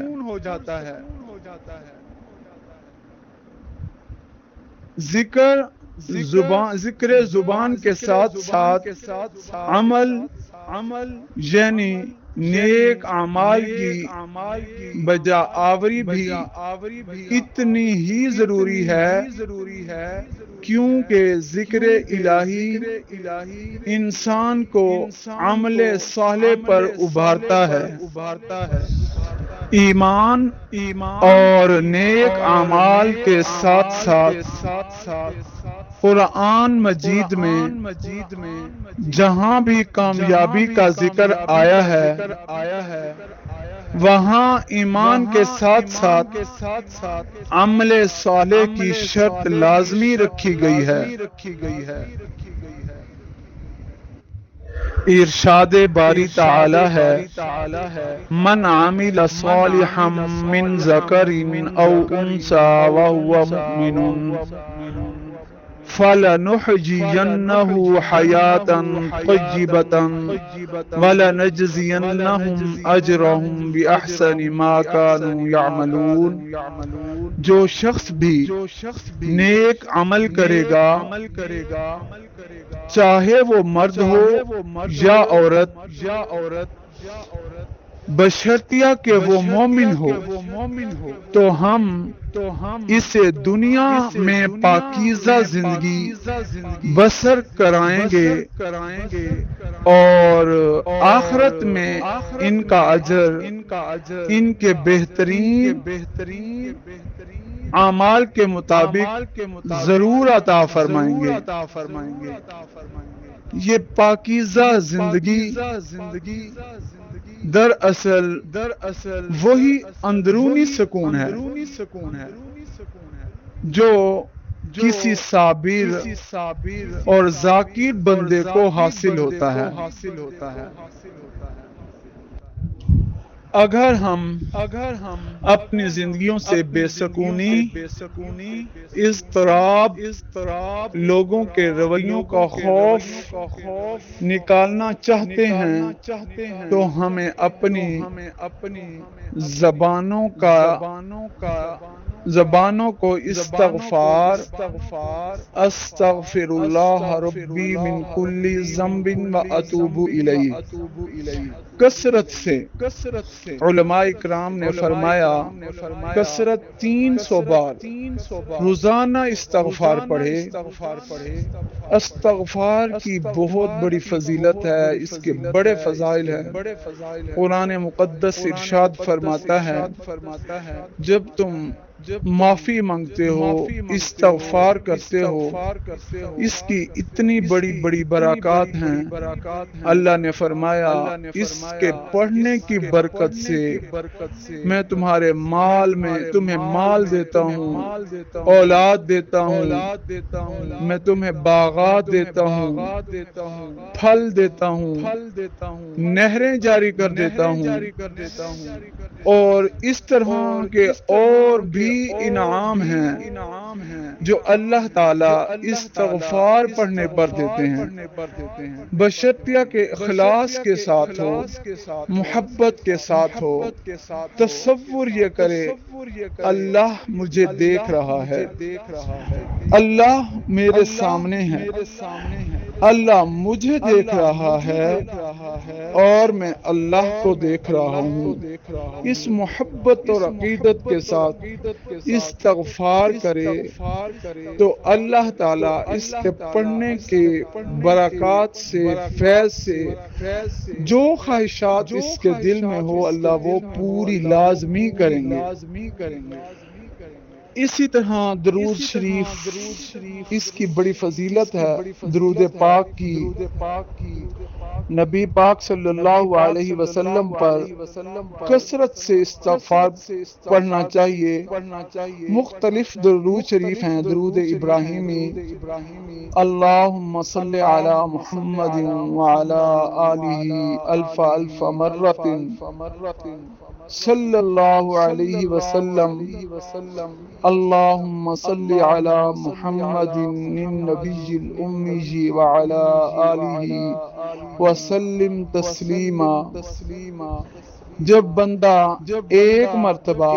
ذکر زبان کے ساتھ ساتھ عمل یعنی نیک اعمال کی بجا آوری بھی اتنی ہی ضروری ہے، کیونکہ ذکر الہی انسان کو عمل صالح پر ابھارتا ہے۔ ایمان اور نیک اعمال کے ساتھ ساتھ قرآن مجید میں جہاں بھی کامیابی کا ذکر آیا ہے وہاں ایمان کے ساتھ ساتھ عمل صالح کی شرط لازمی رکھی گئی ہے۔ ارشاد باری تعالی ہے من عمل صالحا من ذکر او انثى وهو مؤمن فَلَنُحْيِيَنَّهُ حَيَاةً طَيِّبَةً وَلَنَجْزِيَنَّهُمْ أَجْرَهُمْ بِأَحْسَنِ مَا كَانُوا يَعْمَلُونَ۔ جو شخص بھی نیک عمل کرے گا چاہے وہ مرد ہو یا عورت بشرطیہ کہ وہ مومن ہو تو ہم اسے دنیا میں پاکیزہ زندگی بسر کرائیں گے اور آخرت میں ان کا اجر ان کے بہترین اعمال کے مطابق ضرور عطا فرمائیں گے۔ یہ پاکیزہ زندگی دراصل وہی اندرونی سکون ہے جو کسی صابر اور ذاکر بندے کو حاصل ہوتا ہے۔ اگر ہم اپنی زندگیوں سے بے سکونی، اضطراب، لوگوں کے رویوں کا خوف نکالنا چاہتے ہیں تو ہمیں اپنی زبانوں کو استغفر اللہ ربی من کل ذنب واتوب الیہ کثرت سے علماء اکرام نے فرمایا کثرت 300 بار روزانہ استغفار پڑھے۔ استغفار کی بہت بڑی فضیلت ہے، اس کے بڑے فضائل ہیں۔ قرآن مقدس ارشاد فرماتا ہے جب تم معافی مانگتے ہو، استغفار کرتے ہو، اس کی اتنی بڑی بڑی برکات ہیں۔ اللہ نے فرمایا اس کے پڑھنے کی برکت سے میں تمہارے مال میں تمہیں مال دیتا ہوں، اولاد دیتا ہوں، میں تمہیں باغات دیتا ہوں، پھل دیتا ہوں، نہریں جاری کر دیتا ہوں، اور اس طرح کے اور بھی انعام ہیں جو اللہ تعالی استغفار پڑھنے پر دیتے ہیں، بشرطیہ کے اخلاص کے ساتھ ہو، محبت کے ساتھ ہو۔ تصور یہ کرے اللہ مجھے دیکھ رہا ہے، اللہ میرے سامنے ہے، اللہ مجھے دیکھ رہا ہے اور میں اللہ کو دیکھ رہا ہوں۔ اس محبت اور عقیدت کے ساتھ استغفار کرے تو اللہ تعالیٰ اس کے پڑھنے کے برکات سے، فیض سے جو خواہشات اس کے دل میں ہو اللہ وہ پوری لازمی کریں گے۔ اسی طرح درود شریف اس کی بڑی فضیلت ہے۔ درود پاک کی نبی پاک صلی اللہ علیہ وسلم پر کثرت سے استغفار پڑھنا چاہیے۔ مختلف درود شریف ہیں۔ درود ابراہیمی، اللہم صلی علی محمد وعلی آلہ الف الف مرۃ صلی اللہ علیہ وسلم، اللہم صلی علی محمد النبی الامی وعلی آلہ وسلم تسلیما۔ جب بندہ ایک مرتبہ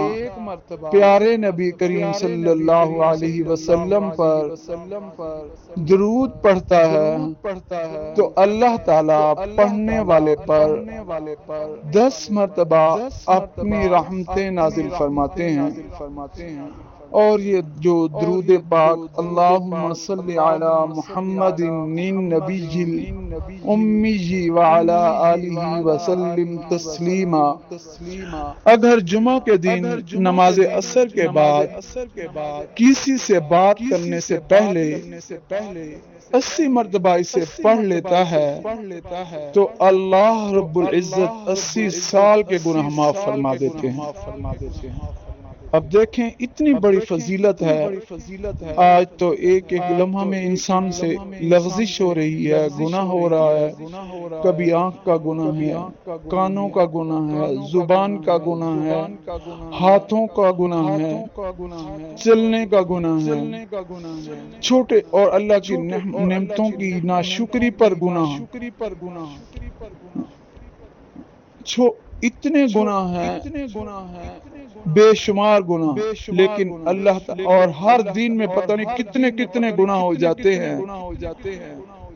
پیارے نبی کریم صلی اللہ علیہ وسلم پر درود پڑھتا ہے تو اللہ تعالیٰ پڑھنے والے پر 10 مرتبہ اپنی رحمتیں نازل فرماتے ہیں۔ اور یہ جو درود پاک اللہم صلی علی محمد النبی الامی وعلی آلہ وسلم تسلیما، اگر جمعہ کے دن نماز عصر کے بعد کسی سے بات کرنے سے پہلے 80 مرتبہ اسے پڑھ لیتا ہے تو اللہ رب العزت 80 سال کے گناہ معاف فرما دیتے ہیں۔ اب دیکھیں اتنی بڑی فضیلت ہے۔ آج تو ایک ایک لمحہ میں انسان سے لغزش ہو رہی ہے، گناہ ہو رہا ہے۔ کبھی آنکھ کا گناہ ہے، کانوں کا گناہ ہے، زبان کا گناہ ہے، ہاتھوں کا گناہ ہے، چلنے کا گناہ ہے، چھوٹے اور اللہ کی نعمتوں کی ناشکری پر گناہ، اتنے گناہ ہیں، بے شمار گناہ، لیکن اللہ تعالی اور ہر دن میں پتہ نہیں کتنے کتنے گناہ ہو جاتے ہیں،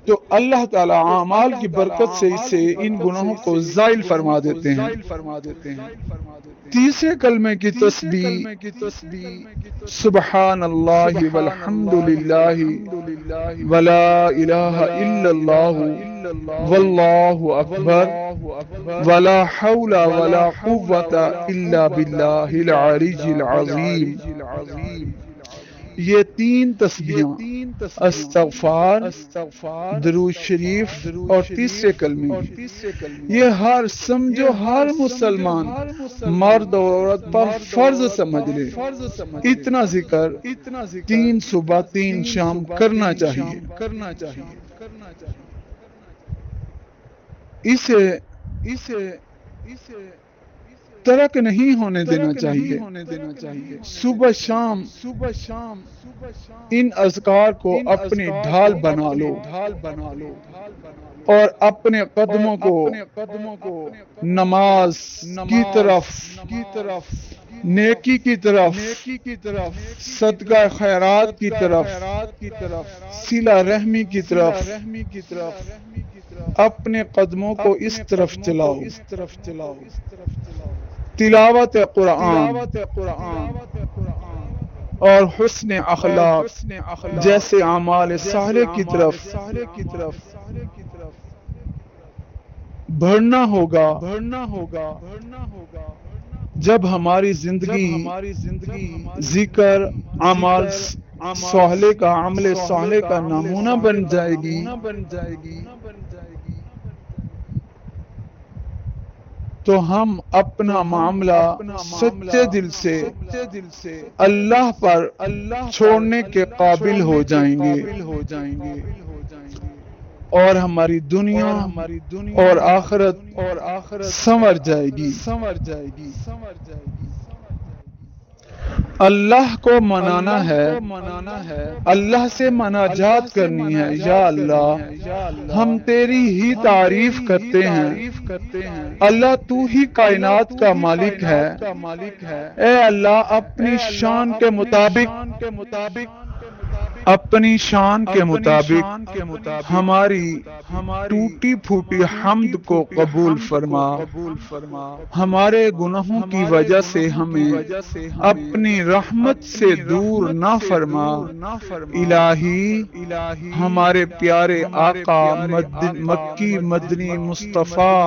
تو اللہ تعالیٰ اعمال کی برکت سے اسے ان گناہوں کو زائل فرما دیتے ہیں۔ تیسرے کلمے کی تسبیح سبحان اللہ والحمد للہ ولا الہ الا اللہ واللہ اکبر ولا حول ولا قوة الا باللہ العلی العظیم۔ یہ 3 تسبیحاں استغفار، درود شریف اور تیسرے کلمے، یہ ہر مسلمان مرد اور عورت پر فرض سمجھ لے۔ اتنا ذکر 3 صبح 3 شام کرنا چاہیے۔ اسے ترک نہیں ہونے دینا چاہیے۔ صبح شام ان اذکار کو اپنی ڈھال بنا لو اور اپنے قدموں کو نماز کی طرف، نیکی کی طرف، صدقہ خیرات کی طرف، صلہ رحمی کی طرف، اپنے قدموں کو اس طرف چلاؤ۔ تلاوت قرآن اور حسن اخلاق جیسے اعمال صالح کی طرف بڑھنا ہوگا۔ جب ہماری زندگی ذکر، عمل صالح کا، عمل صالح کا نمونہ بن جائے گی تو ہم اپنا معاملہ سچے دل سے اللہ پر چھوڑنے کے قابل ہو جائیں گے، اور ہماری دنیا اور آخرت سنور جائے گی۔ اللہ کو منانا ہے، اللہ سے مناجات کرنی ہے۔ یا اللہ ہم تیری ہی تعریف کرتے ہیں، اللہ تو ہی کائنات کا مالک ہے۔ اے اللہ اپنی شان کے مطابق اپنی شان کے مطابق ہماری ٹوٹی پھوٹی حمد کو قبول فرما، ہمارے گناہوں کی وجہ سے ہمیں اپنی رحمت سے دور نہ فرما۔ الہی ہمارے پیارے آقا مکی مدنی مصطفیٰ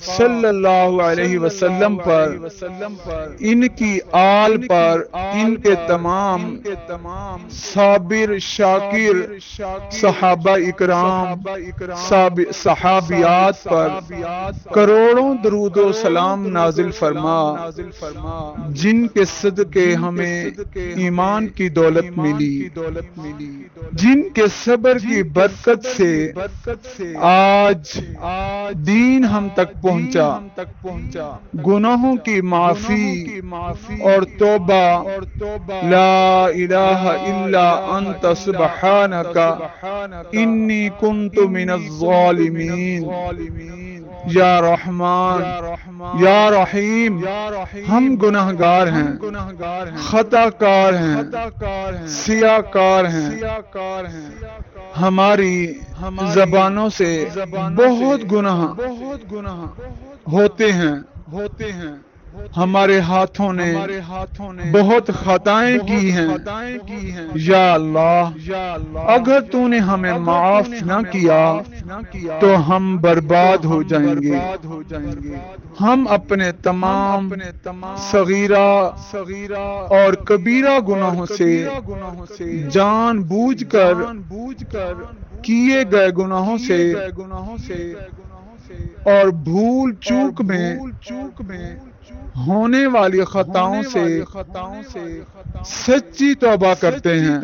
صلی اللہ علیہ وسلم پر، ان کی آل پر، ان کے تمام صابر شاکر صحابہ اکرام صحابیات پر کروڑوں درود و سلام نازل فرما، جن کے صدقے ہمیں ایمان کی دولت ملی، جن کے صبر کی برکت سے آج دین ہم تک پہنچا، گناہوں کی معافی اور توبہ، لا الہ الا انت سبحانک انی کنت من الظالمین۔ یا رحمان یا رحیم، ہم گناہگار ہیں، خطا کار ہیں، سیاہ کار ہیں، ہماری زبانوں سے بہت گناہ ہوتے ہیں، ہمارے ہاتھوں نے بہت خطائیں کی ہیں۔ یا اللہ، اگر تو نے ہمیں معاف نہ کیا تو ہم برباد ہو جائیں گے۔ ہم اپنے تمام صغیرہ اور کبیرہ گناہوں سے، جان بوجھ کر کیے گئے گناہوں سے اور بھول چوک میں ہونے والی خطاؤں سے سچی توبہ کرتے ہیں۔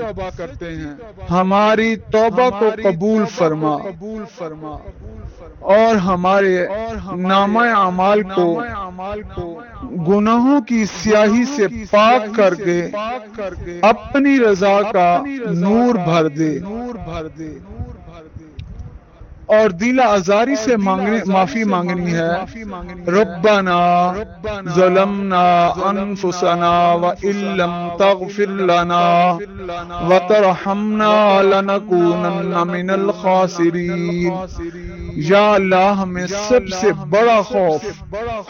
ہماری توبہ کو قبول فرما اور ہمارے نامہ اعمال کو گناہوں کی سیاہی سے پاک کر کے اپنی رضا کا نور بھر دے، اور دل آزاری سے معافی مانگنی ہے۔ ربنا ظلمنا انفسنا وان لم تغفر لنا وترحمنا لنکونن من الخاسرین۔ یا اللہ، ہمیں سب سے بڑا خوف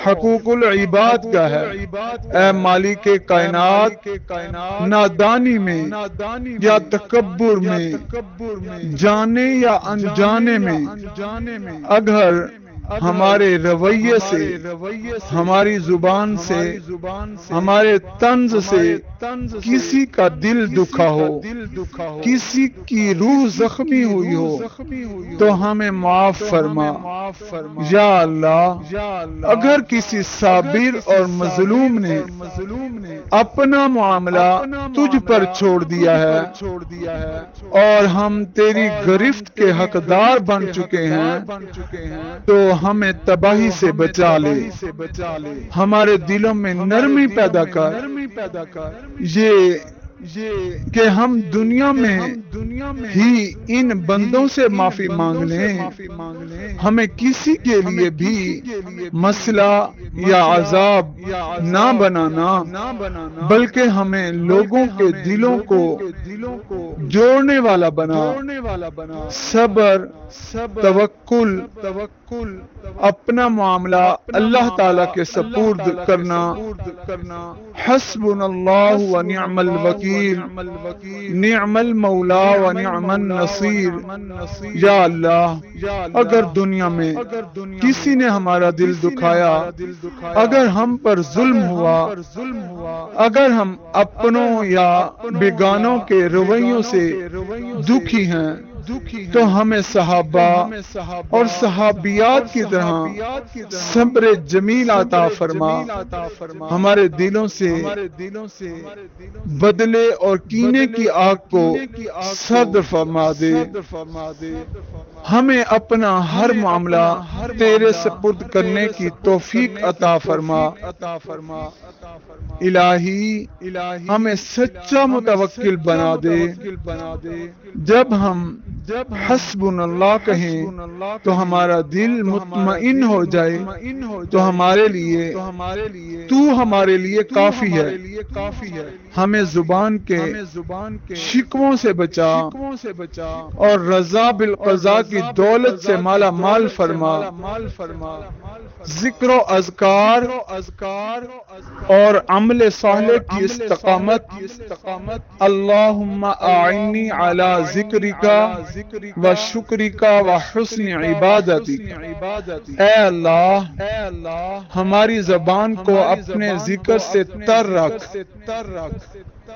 حقوق العباد کا ہے۔ اے مالک کائنات، نادانی میں یا تکبر میں، جانے یا انجانے میں، اگر ہمارے رویے سے، ہماری زبان سے، ہمارے طنز سے کسی کا دل دکھا ہو، کسی کی روح زخمی ہوئی ہو تو ہمیں معاف فرما۔ یا اللہ، اگر کسی صابر اور مظلوم نے اپنا معاملہ تجھ پر چھوڑ دیا ہے اور ہم تیری گرفت کے حقدار بن چکے ہیں تو ہمیں تباہی سے بچا لے، ہمارے دلوں میں نرمی پیدا کر، یہ کہ ہم دنیا میں ہی ان بندوں سے معافی مانگ لیں، ہمیں کسی کے لیے بھی مسئلہ یا عذاب نہ بنانا، بلکہ ہمیں لوگوں کے دلوں کو جوڑنے والا بنا۔ صبر، توکل، اپنا معاملہ اللہ تعالیٰ کے سپرد کرنا، حسبنا اللہ و نعم الوکیل، نعم المولا و نعم النصیر۔ یا اللہ، اگر دنیا میں کسی نے ہمارا دل دکھایا، اگر ہم پر ظلم ہوا، اگر ہم اپنوں یا بیگانوں کے رویوں سے دکھی ہیں تو ہمیں صحابہ اور صحابیات کی طرح صبر جمیل عطا فرما، ہمارے دلوں سے بدلے اور کینے کی آگ کو سرد فرما دے، ہمیں اپنا ہر معاملہ تیرے سپرد کرنے کی توفیق عطا فرما۔ الہی، ہمیں سچا متوکل بنا دے۔ جب ہم حسبنا اللہ کہیں تو ہمارا دل مطمئن ہو جائے تو ہمارے لیے تو ہمارے لیے کافی ہے۔ ہمیں زبان کے شکووں سے بچا اور رضا بالقضاء کی دولت سے مالا مال فرما۔ ذکر و اذکار اور عمل صالح کی استقامت۔ اللہم اعنی علی ذکرک و شکرک و حسن عبادتک۔ اے اللہ ہماری زبان کو اپنے ذکر سے تر رکھ،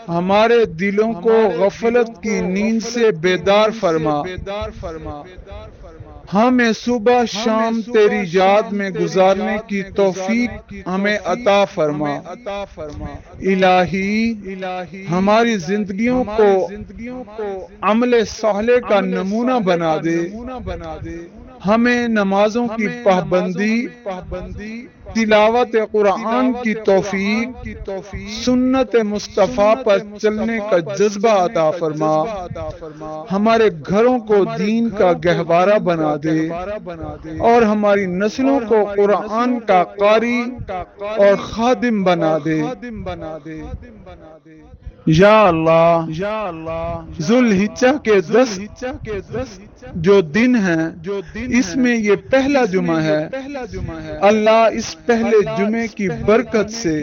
ہمارے دلوں کو غفلت کی نیند سے بیدار فرما، ہمیں صبح شام تیری یاد میں گزارنے کی توفیق ہمیں عطا فرما۔ الہی ہماری زندگیوں کو عمل صالح کا نمونہ بنا دے، ہمیں نمازوں کی پابندی، تلاوت قرآن کی توفیق، سنت مصطفیٰ پر چلنے کا جذبہ عطا فرما، ہمارے گھروں کو دین کا گہوارہ بنا دے اور ہماری نسلوں کو قرآن کا قاری اور خادم بنا دے۔ یا اللہ ذو الحجہ کے 10 جو دن ہیں اس میں یہ پہلا جمعہ ہے، اللہ اس پہلے جمعے کی برکت سے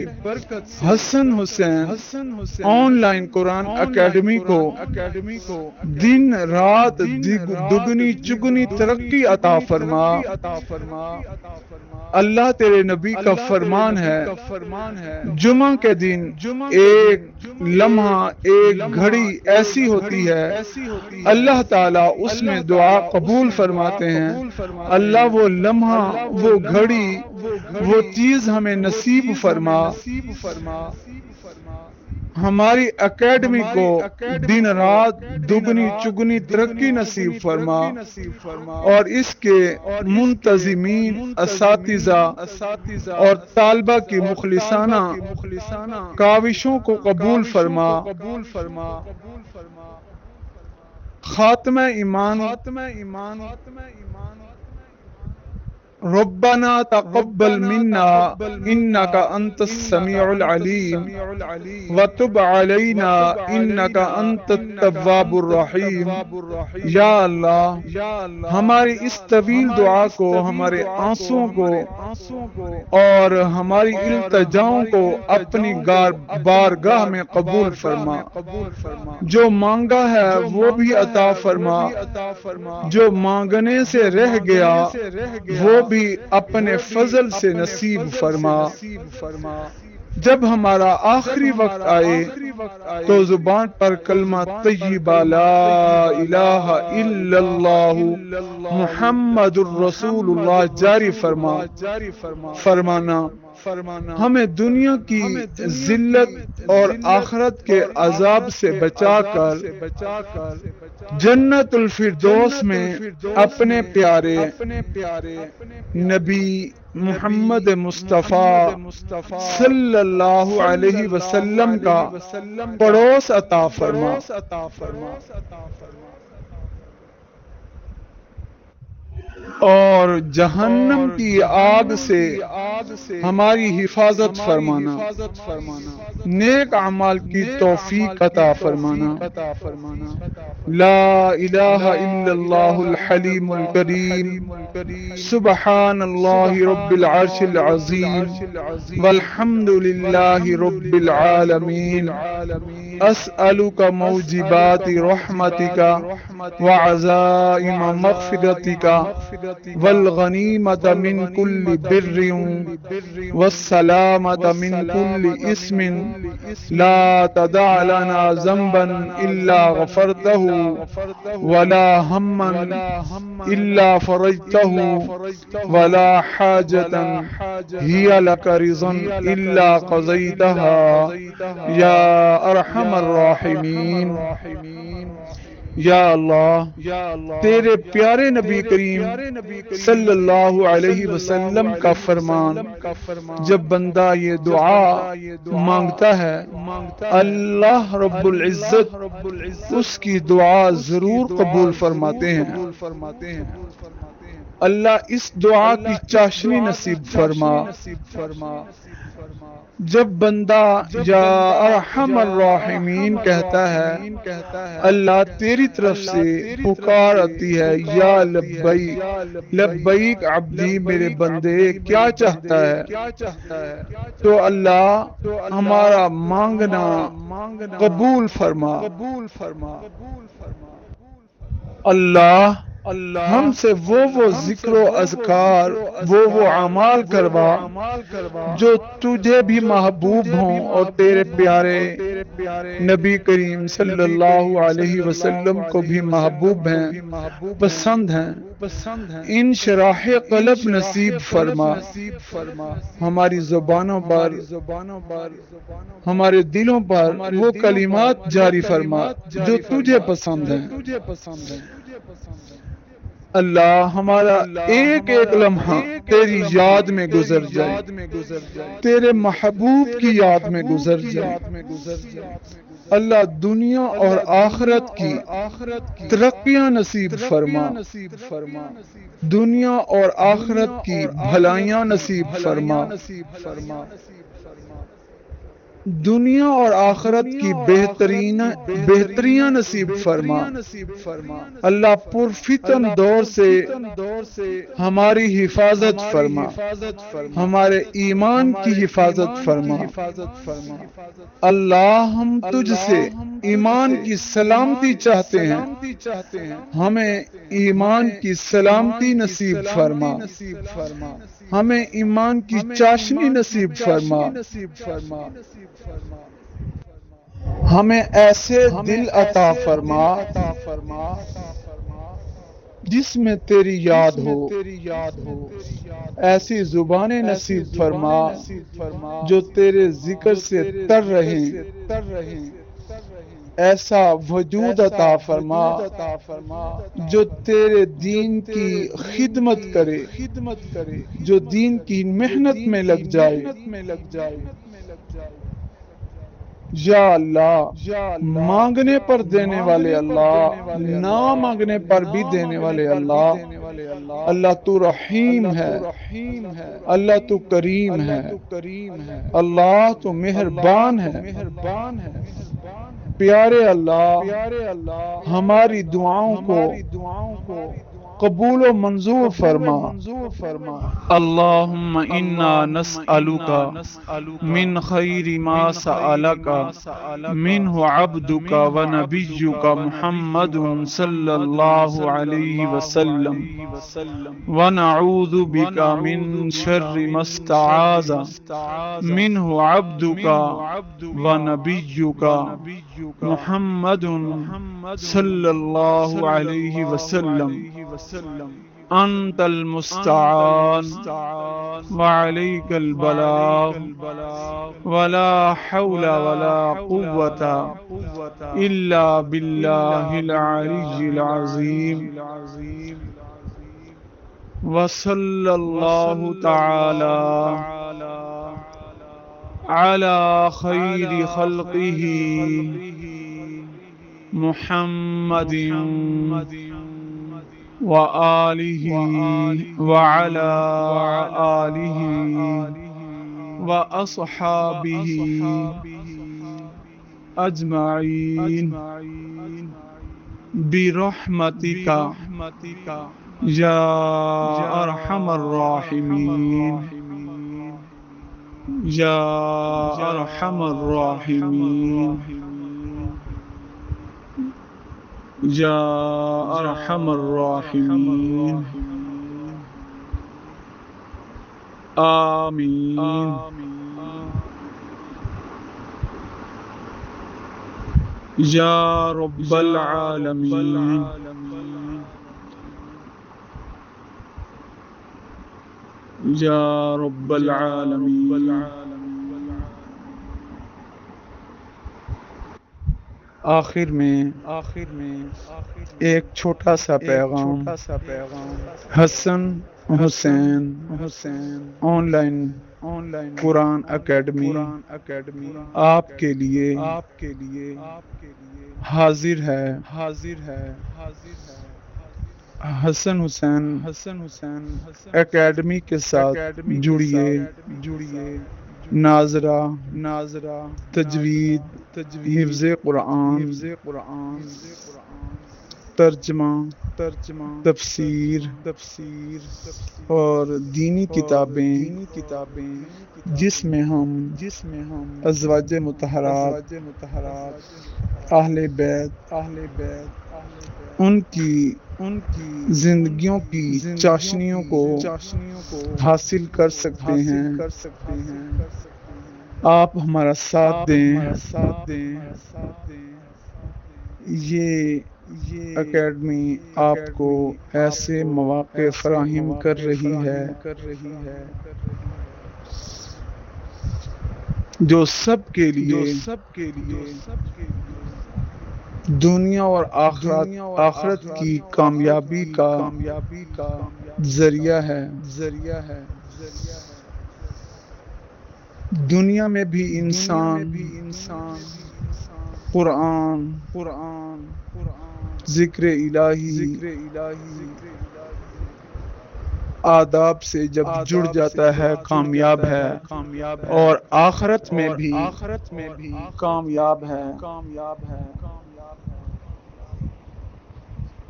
حسن حسین آن لائن قرآن اکیڈمی کو دن رات دگنی چگنی ترقی عطا فرما۔ اللہ تیرے نبی کا فرمان ہے، جمعہ کے دن ایک لمحہ ایک گھڑی ایسی ہوتی ہے اللہ تعالیٰ اس میں دعا قبول فرماتے ہیں۔ اللہ وہ لمحہ، وہ گھڑی، وہ چیز ہمیں نصیب فرما۔ ہماری اکیڈمی کو دن رات دگنی چگنی ترقی نصیب فرما اور اس کے منتظمین، اساتذہ اور طالبہ کی مخلصانہ کاوشوں کو قبول فرما۔ خاتمہ ایمان۔ ربنا تقبل منا انك انت السميع العليم وتب علينا انك انت التواب الرحيم۔ یا اللہ ہماری اس طویل دعا کو، ہمارے آنسوؤں کو اور ہماری التجاؤں کو اپنی بارگاہ میں قبول فرما۔ جو مانگا ہے وہ بھی عطا فرما، جو مانگنے سے رہ گیا وہ بھی اپنے فضل سے نصیب فرما۔ جب ہمارا آخری وقت آئے تو زبان پر کلمہ طیبہ لا الہ الا اللہ محمد الرسول اللہ جاری فرمانا ہمیں دنیا کی ذلت اور آخرت کے عذاب سے بچا کر جنت الفردوس میں اپنے پیارے نبی محمد مصطفیٰ صلی اللہ علیہ وسلم کا پڑوس عطا فرما۔ اور جہنم کی آگ سے ہماری حفاظت فرمانا، نیک اعمال کی توفیق عطا فرمانا۔ لا الہ الا اللہ الحلیم الکریم سبحان اللہ رب العرش العظیم والحمد للہ رب العالمین۔ اسألک موجبات رحمتک وعزائم مغفرتک والغنیمۃ من کل بر والسلامۃ من کل اسم لا تدع لنا ذنبا الا غفرتہ ولا ہما الا فرجتہ ولا حاجۃ ہی لک رضا الا قضیتہا یا ارحم الراحمین۔ یا اللہ تیرے پیارے نبی کریم صلی اللہ علیہ وسلم کا فرمان، جب بندہ یہ دعا مانگتا ہے اللہ رب العزت اس کی دعا ضرور قبول فرماتے ہیں۔ اللہ اس دعا کی چاشنی نصیب فرما۔ جب بندہ یا ارحم الراحمین کہتا ہے اللہ تیری طرف سے پکار آتی ہے یا لبیک لبیک عبدی میرے بندے کیا چاہتا ہے، تو اللہ ہمارا مانگنا قبول فرما۔ اللہ ہم سے وہ ذکر و اذکار وہ اعمال کروا جو تجھے بھی محبوب ہوں اور تیرے پیارے نبی کریم صلی اللہ علیہ وسلم کو بھی محبوب ہیں، پسند ہیں۔ انشراح قلب نصیب فرما، ہماری زبانوں پر ہمارے دلوں پر وہ کلمات جاری فرما جو تجھے پسند ہیں۔ اللہ ہمارا ایک ایک لمحہ تیری یاد میں گزر جائے، تیرے محبوب کی یاد میں گزر جائے۔ اللہ دنیا اور آخرت کی ترقیاں نصیب فرما، دنیا اور آخرت کی بھلائیاں نصیب فرما، دنیا اور آخرت کی بہتریاں نصیب فرما۔ اللہ پرفتن دور سے ہماری حفاظت فرما، ہمارے ایمان کی حفاظت فرما۔ اللہ ہم تجھ سے ایمان کی سلامتی چاہتے ہیں، ہمیں ایمان کی سلامتی نصیب فرما، ہمیں ایمان کی چاشنی نصیب فرما، ہمیں ایسے دل عطا فرما جس میں تیری یاد ہو، ایسی زبانیں نصیب فرما جو تیرے ذکر سے تر رہیں، ایسا وجود عطا فرما جو تیرے دین کی خدمت کرے، جو دین کی محنت میں لگ جائے۔ یا اللہ مانگنے پر دینے والے اللہ، نہ مانگنے پر بھی دینے والے اللہ، اللہ تو رحیم ہے، اللہ تو کریم ہے، اللہ تو مہربان ہے۔ پیارے اللہ ہماری دعاؤں کو قبول و منظور فرما۔ اللہم انا نسألک من خیر ما سألک منہ عبدک و نبیک محمد صلی اللہ علیہ وسلم، ونعوذ بک من شر ما استعاذ منہ عبدک و نبیک محمد صلی اللہ علیہ وسلم۔ انت المستعان وعليك البلاغ ولا حول ولا قوة إلا بالله العلي العظيم، وصلى الله تعالى على خير خلقه محمد وآلہ وعلى آلہ وأصحابہ اجمعین برحمتک یا ارحم الراحمین، یا ارحم الراحمین، یا ارحم الراحمین، آمین۔ یا رب العالمین، یا رب العالمین۔ آخر میں ایک چھوٹا سا پیغام حسن حسین آن لائن قرآن اکیڈمی آپ کے لیے حاضر ہے۔ حسن حسین اکیڈمی کے ساتھ جڑیے، ناظرہ، تجوید، حفظ قرآن، ترجمہ، تفسیر اور دینی کتابیں جس میں ہم ازواج مطہرات، اہل بیت، ان کی زندگیوں کی چاشنیوں کو حاصل کر سکتے ہیں۔ آپ ہمارا ساتھ دیں۔ یہ اکیڈمی آپ کو ایسے مواقع فراہم کر رہی ہے جو سب کے لیے دنیا اور آخرت کی کامیابی کا ذریعہ ہے۔ دنیا میں بھی انسان قرآن، ذکر الہی، آداب سے جب جڑ جاتا ہے کامیاب ہے، اور آخرت میں بھی کامیاب ہے۔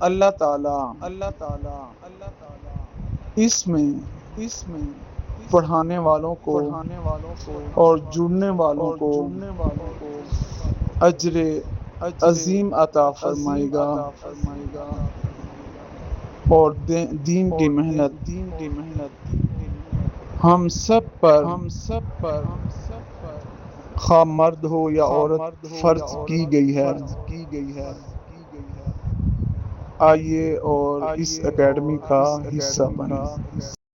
اللہ تعالی اس میں پڑھانے والوں کو اور جڑنے والوں کو اجر عظیم عطا فرمائے گا، اور دین کی محنت ہم سب پر خواہ مرد ہو یا عورت فرض کی گئی ہے۔ آئیے اور اس اکیڈمی کا حصہ بنیں۔